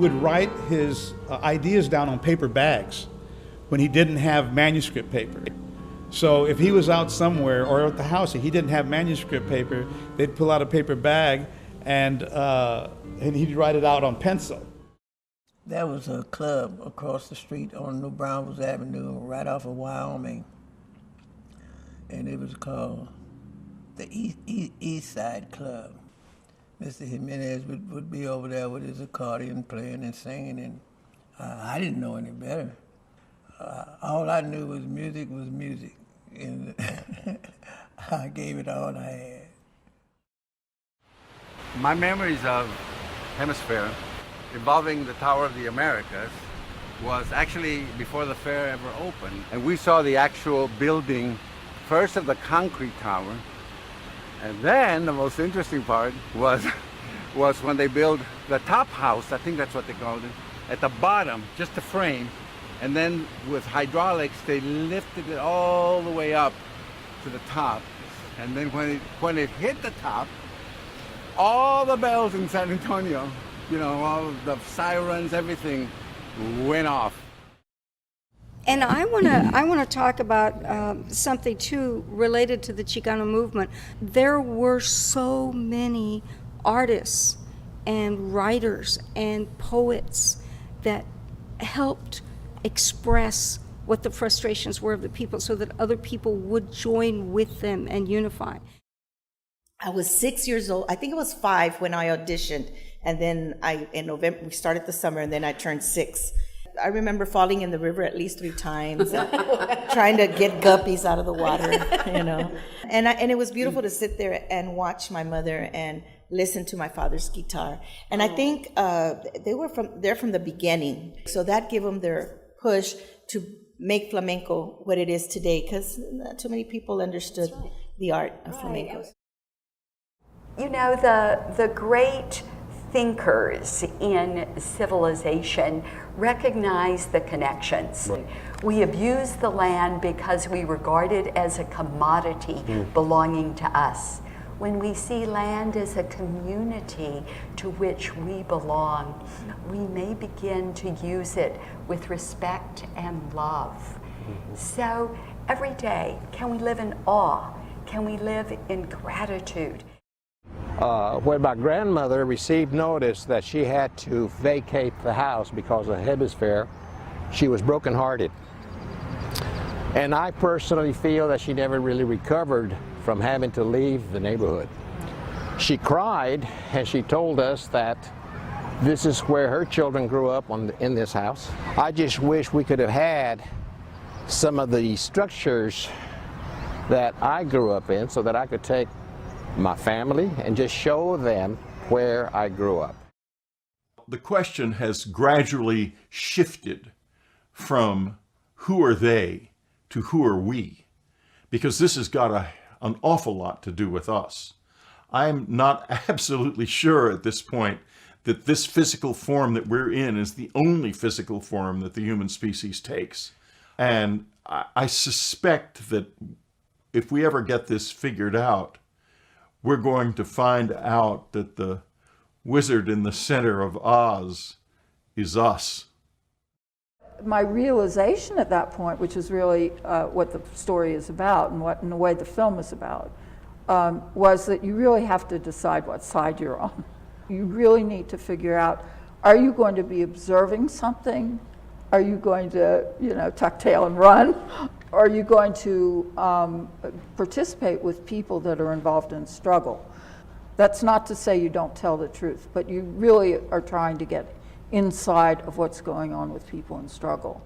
would write his ideas down on paper bags when he didn't have manuscript paper. So if he was out somewhere or at the house, he didn't have manuscript paper, they'd pull out a paper bag and he'd write it out on pencil. There was a club across the street on New Braunfels Avenue, right off of Wyoming, and it was called the East Side Club. Mr. Jimenez would be over there with his accordion playing and singing, and I didn't know any better. All I knew was music, and I gave it all I had. My memories of Hemisphere involving the Tower of the Americas was actually before the fair ever opened. And we saw the actual building, first of the concrete tower, and then the most interesting part was when they built the top house, I think that's what they called it, at the bottom, just the frame, and then with hydraulics they lifted it all the way up to the top. And then when it hit the top, all the bells in San Antonio, you know, all the sirens, everything went off. And I want to talk about something too related to the Chicano movement. There were so many artists and writers and poets that helped express what the frustrations were of the people so that other people would join with them and unify. I was 6 years old. I think it was 5 when I auditioned. And then in November, we started the summer, and then I turned 6. I remember falling in the river at least 3 times, trying to get guppies out of the water, you know. And it was beautiful to sit there and watch my mother and listen to my father's guitar. And I think they're from the beginning. So that gave them their push to make flamenco what it is today, because not too many people understood the art of flamenco. You know, the great thinkers in civilization recognize the connections. Right. We abuse the land because we regard it as a commodity belonging to us. When we see land as a community to which we belong, we may begin to use it with respect and love. So every day, can we live in awe? Can we live in gratitude? When my grandmother received notice that she had to vacate the house because of Hemisphere, she was brokenhearted. And I personally feel that she never really recovered from having to leave the neighborhood. She cried and she told us that this is where her children grew up in this house. I just wish we could have had some of the structures that I grew up in so that I could take my family and just show them where I grew up. The question has gradually shifted from who are they to who are we, because this has got an awful lot to do with us. I'm not absolutely sure at this point that this physical form that we're in is the only physical form that the human species takes. And I suspect that if we ever get this figured out, we're going to find out that the wizard in the center of Oz is us. My realization at that point, which is really what the story is about and what in a way the film is about, was that you really have to decide what side you're on. You really need to figure out, are you going to be observing something? Are you going to, tuck tail and run? Or are you going to participate with people that are involved in struggle? That's not to say you don't tell the truth, but you really are trying to get inside of what's going on with people in struggle.